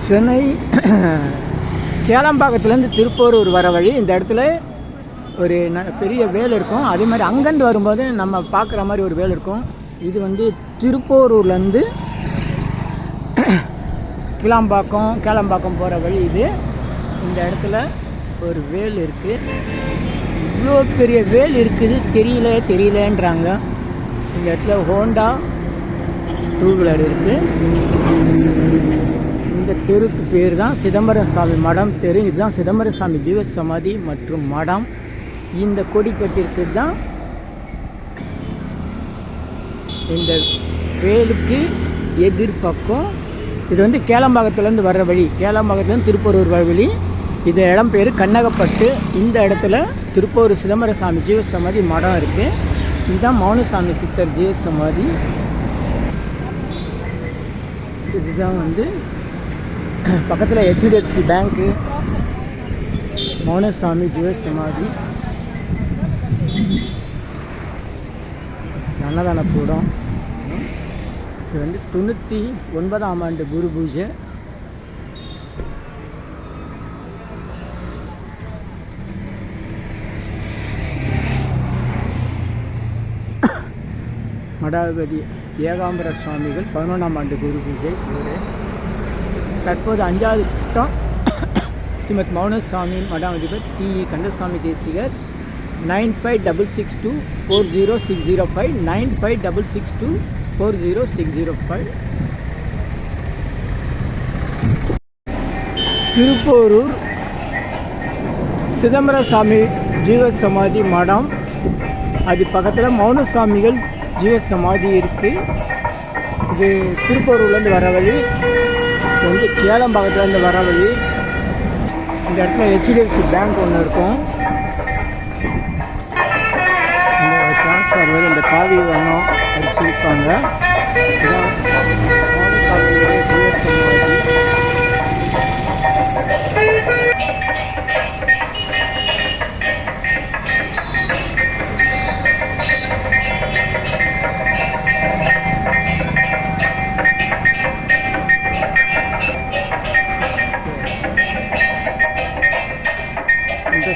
சென்னை சேலம்பாக்கத்துலேருந்து திருப்போரூர் வர வழி இந்த இடத்துல ஒரு பெரிய வேல் இருக்கும். அதே மாதிரி அங்கேருந்து வரும்போது நம்ம பார்க்குற மாதிரி ஒரு வேல் இருக்கும். இது வந்து திருப்போரூர்லேருந்து கேளம்பாக்கம் போகிற வழி இது. இந்த இடத்துல ஒரு வேல் இருக்குது. இவ்வளோ பெரிய வேல் இருக்குது, தெரியலன்றாங்க. இந்த இடத்துல ஹோண்டா 2 வீலர் இருக்குது. இந்த தெருக்கு பேர் தான் சிதம்பரம் சாமி மடம் தெரு. இதுதான் சிதம்பரம் சாமி ஜீவ சமாதி மற்றும் மடம். இந்த கொடி கட்டிருக்கு தான் இந்த வேலுக்கு எதிர்பக்கம். இது வந்து கேளம்பாக்கத்துலேருந்து வர்ற வழி, கேளம்பாக்கத்துலேருந்து திருப்பூரூர் வர வழி. இந்த இடம் பேர் கண்ணகப்பட்டு. இந்த இடத்துல திருப்பூர் சிதம்பரம் சாமி ஜீவ சமாதி மடம் இருக்குது. இதுதான் மௌனசாமி சித்தர் ஜீவ சமாதி. இதுதான் வந்து பக்கத்தில் HDFC பேங்க்கு, மௌனசாமி ஜீவ சமாதி, அன்னதான கூடம். இது வந்து 99ஆம் ஆண்டு குரு பூஜை. மடாதிபதி ஏகாம்பர சுவாமிகள் 11ஆம் ஆண்டு குரு பூஜை. தற்போது 5வது கூட்டம் ஸ்ரீமத் மௌனசாமி மடாதிபதி TE கந்தசாமி தேசிகர். 9566240605 9566240605. திருப்போரூர் சிதம்பரம் சாமி ஜீவ சமாதி மடம். அது பக்கத்தில் மௌனசாமிகள் ஜீவ சமாதி இருக்குது. இது திருப்பூரூர்லேருந்து வர வழி. இது வந்து கேளம்பாக்கத்துலேருந்து வர வழி. இந்த இடத்துல HDFC பேங்க் ஒன்று இருக்கும். இந்த டிரான்ஸ்ஃபார்மர் இந்த காவி வண்ணம் அடிச்சிருப்பாங்க. இதுதான் மௌனசாமிகள் ஜீவ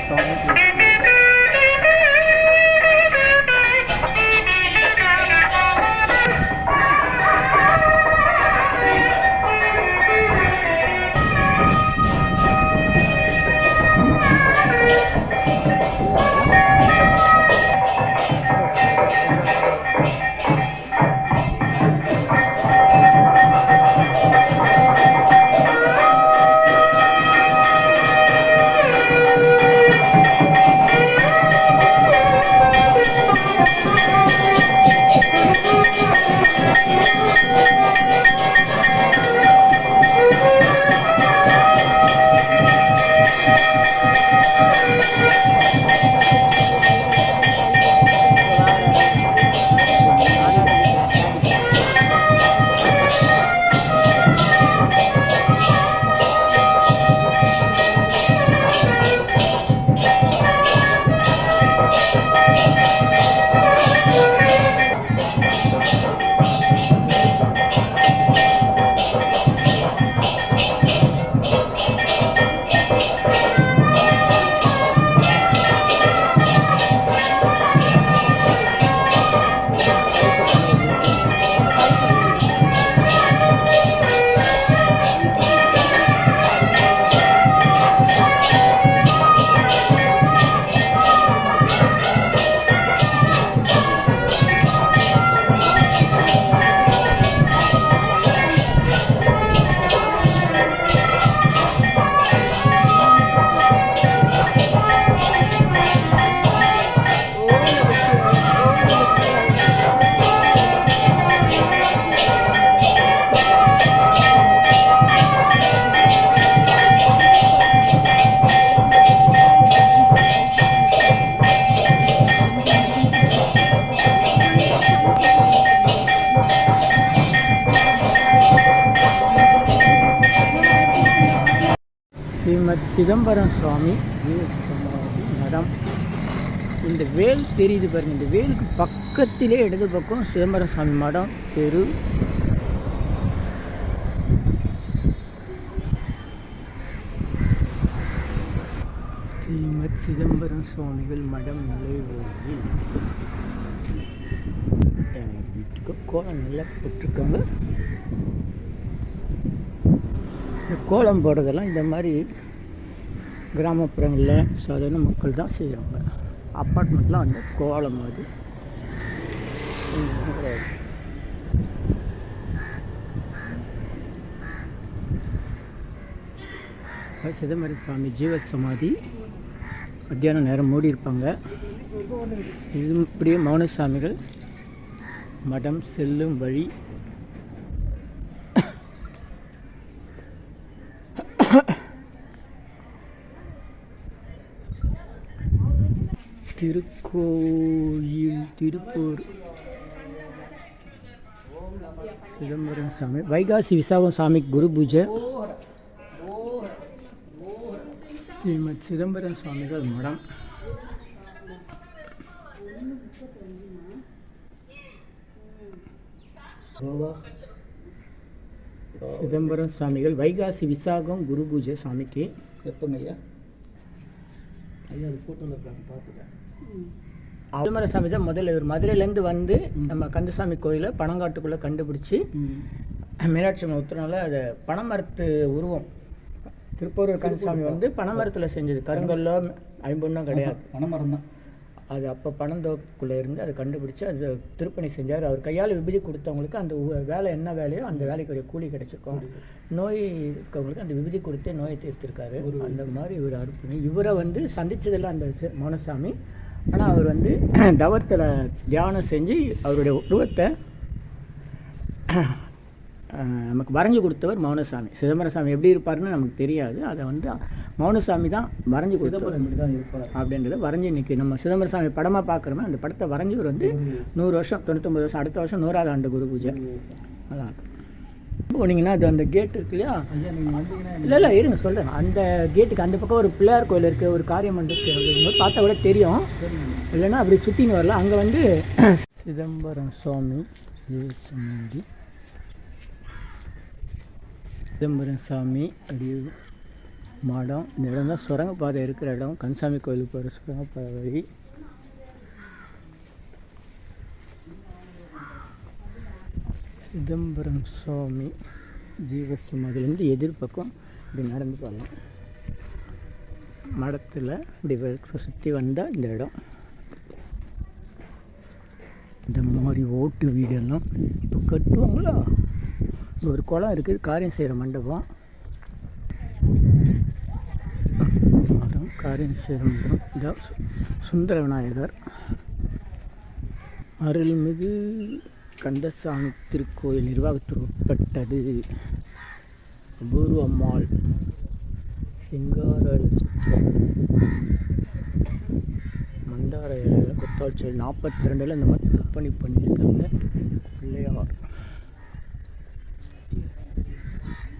சமாதி. ஸ்ரீமத் சிதம்பரம் சுவாமி ஜீவ சமாதி மடம். இந்த வேல் தெரியுது பாருங்கள். இந்த வேலுக்கு பக்கத்திலே இடது பக்கம் சிதம்பரம் சாமி மடம் தெரு. சிதம்பரம் சுவாமிகள் மடம் நுழைவோரில் வீட்டுக்கு கோலம் நல்லா போட்டிருக்காங்க. இந்த கோலம் போடுறதெல்லாம் இந்த மாதிரி கிராமப்புறங்களில் சாதாரண மக்கள் தான் செய்கிறாங்க. அப்பார்ட்மெண்ட்லாம் வந்து கோலம் அது சிதம்பரம் சுவாமி ஜீவ சமாதி மத்தியானம் நேரம் மூடி இருப்பாங்க. இது இப்படியே மௌனசாமிகள் மடம் செல்லும் வழி. திருக்கோயில் திருப்பூர் சிதம்பரம் சாமி வைகாசி விசாகம் சாமி குரு பூஜை. ஸ்ரீமத் சிதம்பரம் சுவாமிகள் மடம். சிதம்பரம் சாமிகள் வைகாசி விசாகம் குரு பூஜை சாமிக்கு எப்போங்க ஐயா? ஐயா அது போட்டோவில் பார்த்துக்க. சிதம்பரம் சாமி தான் முதல்ல இவர் மதுரையிலேருந்து வந்து நம்ம கந்தசாமி கோயிலை பனங்காட்டுக்குள்ளே கண்டுபிடிச்சி மீனாட்சி அம்மன் உத்தரனால அதை பனைமரத்து உருவம் திருப்பூர் கந்தசாமி வந்து பனைமரத்தில் செஞ்சது. கருங்கல்லோ ஐம்பொன்னும் கிடையாது, பனைமரம் தான். அது அப்போ பனந்தோப்புக்குள்ளே இருந்து அதை கண்டுபிடிச்சி அது திருப்பணி செஞ்சார். அவர் கையால் விபதி கொடுத்தவங்களுக்கு அந்த வேலை என்ன வேலையோ அந்த வேலைக்கு ஒரு கூலி கிடைச்சிருக்கும். நோய் இருக்கவங்களுக்கு அந்த விபதி கொடுத்தே நோயை தீர்த்திருக்காரு. அந்த மாதிரி இவர் அர்ப்பணி. இவரை வந்து சந்தித்ததெல்லாம் அந்த மௌனசாமி. ஆனால் அவர் வந்து தவத்தில் தியானம் செஞ்சு அவருடைய உருவத்தை நமக்கு வரைஞ்சி கொடுத்தவர் மௌனசாமி. சிதம்பரம் சாமி எப்படி இருப்பார்னு நமக்கு தெரியாது. அதை வந்து மௌனசாமி தான் வரைஞ்சி கொடுத்தவர். இப்படி தான் இருப்பார் அப்படின்றத வரைஞ்சி இன்றைக்கி நம்ம சிதம்பரம் சாமி படமாக பார்க்குறோமே அந்த படத்தை வரைஞ்சிவர் வந்து 100 வருஷம் 99 வருஷம் அடுத்த வருஷம் 100வது ஆண்டு குரு பூஜை. அதான் போனீங்கன்னா அது அந்த கேட்டு இருக்கு இல்லையா? இல்லை இருங்க சொல்கிறேன். அந்த கேட்டுக்கு அந்த பக்கம் ஒரு பிள்ளையார் கோயில் இருக்குது, ஒரு காரியம் இருக்குது. பார்த்தா கூட தெரியும், இல்லைன்னா அப்படி சுற்றின்னு வரல. அங்கே வந்து சிதம்பரம் சுவாமி சமாதி. சிதம்பரம் சாமி அப்படி மடம். இந்த இடம் தான் சுரங்கப்பாதை இருக்கிற இடம். கந்தசாமி கோயிலுக்கு போகிற சுரங்கப்பாதை வழி. சிதம்பரம் சுவாமி ஜீவசமாதிலேருந்து எதிர்பக்கம் இப்படி நடந்து போகலாம். மடத்தில் இப்படி சுற்றி வந்தால் இந்த இடம். இந்த மாதிரி ஓட்டு வீடெல்லாம் இப்போ கட்டுவாங்களா? ஒரு குளம் இருக்குது, காரியம் செய்கிற மண்டபம். காரியம் செய்கிற மண்டபம். இதான் சுந்தர விநாயகர் அருள்மிகு கந்தசாமி திருக்கோயில் நிர்வாகத்துக்கு உட்பட்டது. அபூர்வ அம்மாள் சிங்கார மந்தார கொத்தாட்சி 42 இந்த மாதிரி விற்பனை பண்ணியிருக்காங்க. பிள்ளையார்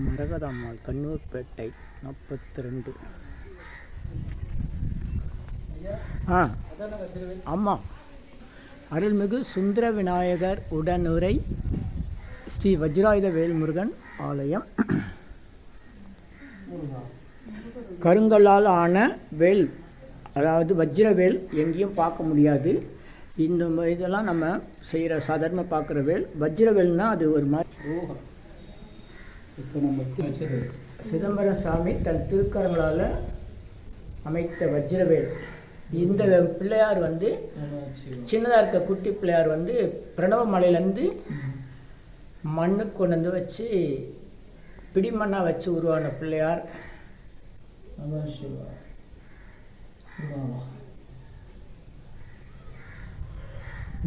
மரகதம்மாள் கண்ணூர்பேட்டை 42. ஆமாம். அருள்மிகு சுந்தர விநாயகர் உடனுரை ஸ்ரீ வஜ்ராயுத வேல்முருகன் ஆலயம். கருங்கல்லால் ஆன வேல், அதாவது வஜ்ரவேல் எங்கேயும் பார்க்க முடியாது. இந்த இதெல்லாம் நம்ம செய்கிற சாதாரண பார்க்குற வேல். வஜ்ரவேல்னால் அது ஒரு மாதிரி. இப்போ நம்ம சிதம்பரம் சாமி தன் திருக்கரங்களால் அமைத்த வஜ்ரவேல். இந்த பிள்ளையார் வந்து சின்னதாக இருக்க குட்டி பிள்ளையார் வந்து பிரணவ மலையிலேருந்து மண்ணுக்கு கொண்டு வந்து வச்சு பிடிமண்ணாக வச்சு உருவான பிள்ளையார்.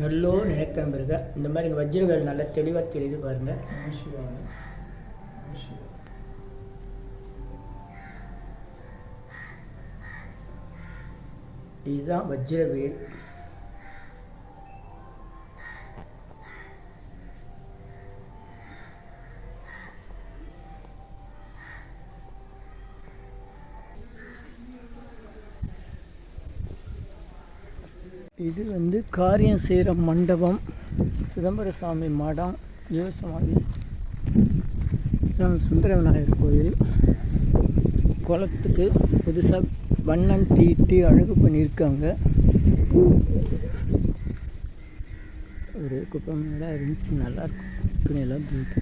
நல்லோ நினைக்கிறவங்க இந்த மாதிரி வஜ்ரவேல் நல்லா தெளிவாக தெரியுது பாருங்க. இதுதான் வஜ்ரவேல். இது வந்து காரியம் செய்கிற மண்டபம். சிதம்பர சாமி மடம் ஜீவசமாதி. சுந்தர விநாயகர் கோயில். குளத்துக்கு புதுசாக வண்ணம் தீட்டி அழகு பண்ணியிருக்காங்க. ஒரு குப்பை மேடாக இருந்துச்சு, நல்லாயிருக்கும். துணியெல்லாம் தூக்கி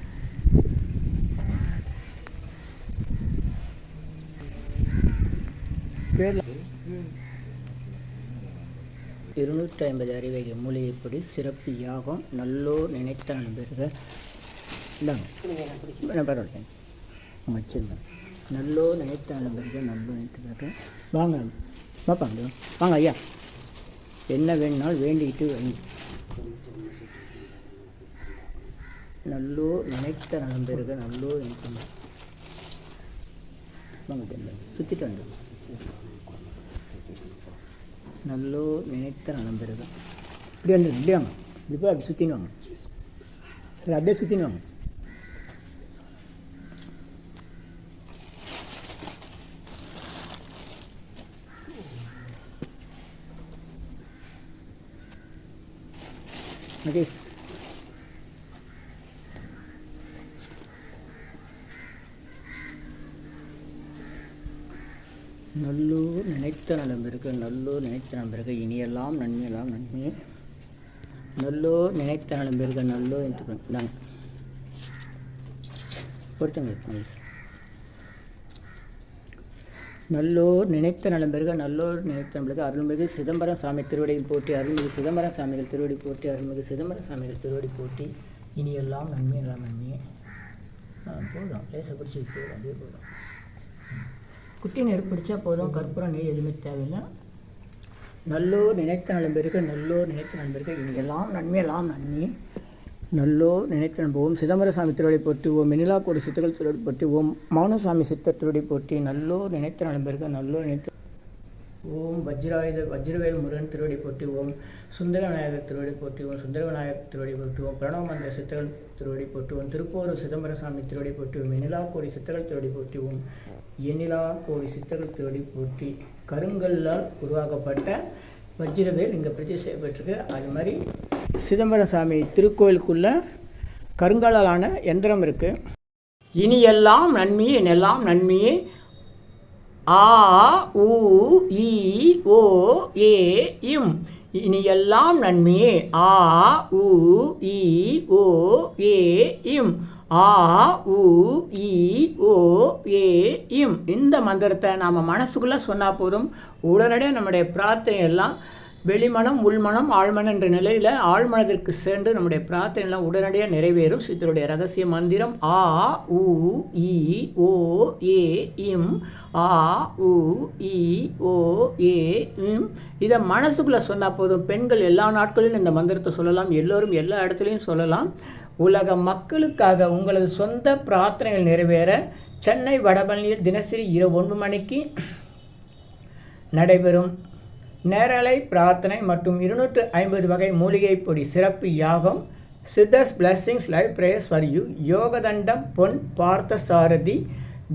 பேரில் 250 அறிவகை மூலிகைப்பொடி சிறப்பு யாகம் நல்லோர் நினைத்த நண்பர்கள். இந்தாங்க பரவாயில்ல வச்சுருந்தேன். நல்லோர் நினைத்த நண்பர்கள் நல்லோர் நினைத்த வாங்க பாப்பாங்க வாங்க ஐயா, என்ன வேணுனாலும் வேண்டிக்கிட்டு வாங்கி. நல்லோர் நினைத்த நண்பர்கள் நல்லோர் நினைத்த வாங்க சுற்றிட்டு வந்து நல்லோ நினைத்த நண்பர்கள். இப்படி வந்து இப்படி வாங்க, இப்போ அப்படி சுற்றின்னு வாங்க. சரி அப்படியே சுற்றின்னு வாங்க. மகேஷ் நல்லோர் நினைத்த நண்பர்கள் நல்லோர் நினைத்த நண்பர்கள் இனியெல்லாம் நன்மையெல்லாம் நன்மையே. நல்லோர் நினைத்த நண்பர்கள் நல்லோர் நினைத்த பொறுத்தங்க. நல்லோர் நினைத்த நண்பர்கள் நல்லோர் நினைத்த நண்பர்கள் அருள்மிகு சிதம்பரம் சாமி திருவடியில் போற்றி அருள்மிகு சிதம்பரம் சாமிகள் திருவடி போற்றி அருள்மிகு சிதம்பரம் சாமிகள் திருவடி போற்றி இனியெல்லாம் நன்மையெல்லாம் நன்மையே. போதும் லேசை பிடிச்சி போதும், அதே போதும். குட்டி நெருப்பு பிடிச்சா போதும், கற்பூரம் நெய் எதுவுமே தேவையில்லை. நல்லோர் நினைத்த நண்பர்கள் நல்லோர் நினைத்த நண்பர்கள் இனியெல்லாம் நன்மையெல்லாம் நன்மையே. நல்லோர் நினைத்த நண்போம் சிதம்பரசாமி திருவடி போற்றி ஓம் மினிலாக்கோடி சித்தர்கள் திருவடி போற்றி ஓம் மௌனசாமி சித்தர் திருவடி போற்றி நல்லோர் நினைத்த நண்பர்கள் நல்லோர் நினைத்த ஓம் வஜ்ரவேல் முருகன் திருவடி போற்றி ஓம் சுந்தரநாயகர் திருவடி போற்றி ஓம் சுந்தரநாயகர் திருவடி போற்றி ஓம் பிரணவமந்திர சித்தர்கள் திருவடி போற்றி ஓம் திருப்போரூர் சிதம்பரசாமி திருவடி போற்றி ஓம் மினிலாக்கோடி சித்தர்கள் திருவடி போற்றி ஓம் எண்ணிலா கோடி சித்தர்கள் திருவடி போற்றி. கருங்கல்லால் உருவாக்கப்பட்ட வஜ்ரவேல் இங்கே பிரதிஷ்டை செய்யப்பட்டிருக்கு. அது மாதிரி சிதம்பரம் சாமி திருக்கோயிலுக்குள்ள கருங்கல்லாலான எந்திரம் இருக்குது. இனி எல்லாம் நன்மையே என்னெல்லாம் நன்மையே. ஆ உ இ ஓ ஏ இம் இனி எல்லாம் நன்மையே. ஆ உ இ ஓ ஏ இம் ஆ உ இ ஓ ஏ இம். இந்த மந்திரத்தை நாம் மனசுக்குள்ளே சொன்னால் போதும், உடனடியாக நம்முடைய பிரார்த்தனை எல்லாம் வெளிமனம் உள்மனம் ஆழ்மனம் என்ற நிலையில் ஆழ்மனத்திற்கு சென்று நம்முடைய பிரார்த்தனை எல்லாம் உடனடியாக நிறைவேறும். இதனுடைய ரகசிய மந்திரம் ஆ உ இ ஓ ஏ இம் ஆ உ இ ஓ ஏ இம். இதை மனசுக்குள்ளே சொன்னால் போதும். பெண்கள் எல்லா நாட்களிலும் இந்த மந்திரத்தை சொல்லலாம், எல்லோரும் எல்லா இடத்துலையும் சொல்லலாம். உலக மக்களுக்காக உங்களது சொந்த பிரார்த்தனைகள் நிறைவேற சென்னை வடபழனியில் தினசரி இரவு 9 மணிக்கு நடைபெறும் நேரலை பிரார்த்தனை மற்றும் 250 வகை மூலிகை பொடி சிறப்பு யாகம் Siddhars blessings live prayers for you யோகதண்டம் Pon Parthasarathi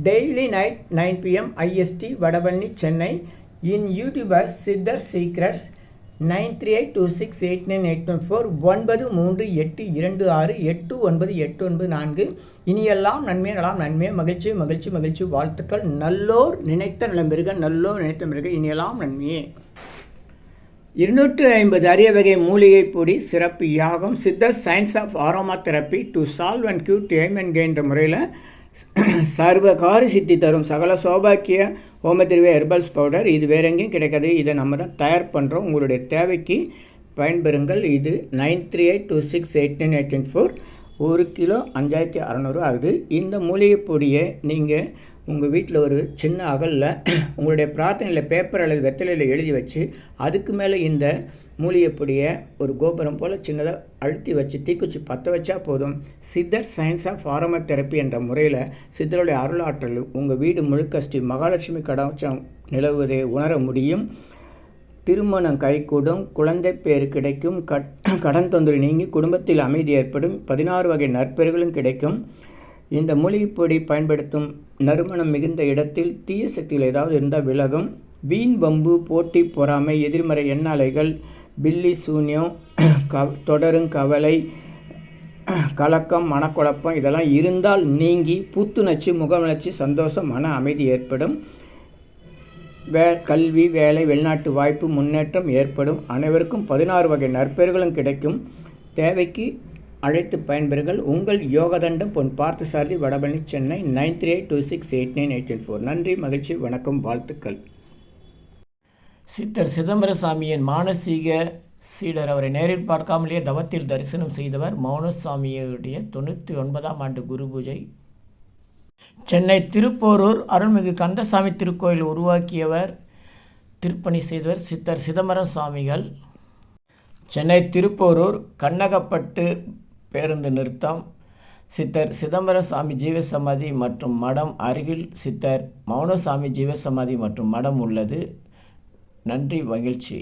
daily night 9 PM IST Vadapalani Chennai. In YouTubers Siddhar secrets 9382689814 9382689894. இனியெல்லாம் நன்மை நலாம் நன்மை மகிழ்ச்சி மகிழ்ச்சி மகிழ்ச்சி வாழ்த்துக்கள். நல்லோர் நினைத்த நலம்பெருக நல்லோர் நினைத்த பிறகு இனியெல்லாம் நன்மையே. 250 அரிய வகை மூலிகை பொடி சிறப்பு யாகம் சித்தர் science of aromatherapy to solve and cue to aim and gain என்ற முறையில் சர்வகாரி சித்தி தரும் சகல சௌபாக்கிய ஹோமதிர்வே ஹெர்பல்ஸ் பவுடர். இது வேற எங்கேயும் கிடைக்காது, இதை நம்ம தான் தயார் பண்ணுறோம். உங்களுடைய தேவைக்கு பயன்பெறுங்கள். இது 9382689814 1 கிலோ 5600 ஆகுது. இந்த மூலிகை பொடியை நீங்கள் உங்கள் வீட்டில் ஒரு சின்ன அகலில் உங்களுடைய பிரார்த்தனையில் பேப்பர் அல்லது வெத்தலையில் எழுதி வச்சு அதுக்கு மேலே இந்த மூலிகை பொடியை ஒரு கோபுரம் போல் சின்னதாக அழுத்தி வச்சு தீக்குச்சி பற்ற வச்சா போதும். சித்தர் சயின்ஸ் ஆஃப் ஆரோமா தெரப்பி என்ற முறையில் சித்தருடைய அருளாற்றல் உங்கள் வீடு முழுக்க ஸ்ரீ மகாலட்சுமி கடாட்சம் நிலவுவதை உணர முடியும். திருமணம் கைகூடும், குழந்தை பேர் கிடைக்கும், கடன் தொந்தரவு நீங்கி குடும்பத்தில் அமைதி ஏற்படும், 16 வகை நற்பெயர்களும் கிடைக்கும். இந்த மூலிகைப்பொடி பயன்படுத்தும் நறுமணம் மிகுந்த இடத்தில் தீய சக்திகள் ஏதாவது இருந்தால் விலகும். வீண் வம்பு போட்டி பொறாமை எதிர்மறை எண்ணாலைகள் பில்லி சூன்யம் தொடரும் கவலை கலக்கம், மனக்குழப்பம் இதெல்லாம் இருந்தால் நீங்கி புத்துணர்ச்சி, முகமலர்ச்சி, சந்தோஷம், மன அமைதி ஏற்படும். கல்வி, வேலை, வெளிநாட்டு வாய்ப்பு, முன்னேற்றம் ஏற்படும். அனைவருக்கும் 16 வகை நற்பெயர்களும் கிடைக்கும். தேவைக்கு அழைத்து பயன்பெறுங்கள். உங்கள் யோகதண்டம் பொன் பார்த்தசாரதி, வடபழனி, சென்னை 9382689884. நன்றி, மகிழ்ச்சி, வணக்கம், வாழ்த்துக்கள். சித்தர் சிதம்பரசாமியின் மானசீக சீடர். அவரை நேரில் பார்க்காமலேயே தவத்தில் தரிசனம் செய்தவர். மௌனசாமியுடைய 99ஆம் ஆண்டு குரு பூஜை. சென்னை திருப்போரூர் அருள்மிகு கந்தசாமி திருக்கோயில் உருவாக்கியவர், திருப்பணி செய்தவர் சித்தர் சிதம்பரம் சாமிகள். சென்னை திருப்போரூர் கண்ணகப்பட்டு பேருந்து நிறுத்தம். சித்தர் சிதம்பரசாமி ஜீவசமாதி மற்றும் மடம் அருகில் சித்தர் மௌனசாமி ஜீவசமாதி மற்றும் மடம் உள்ளது. நன்றி, மகிழ்ச்சி.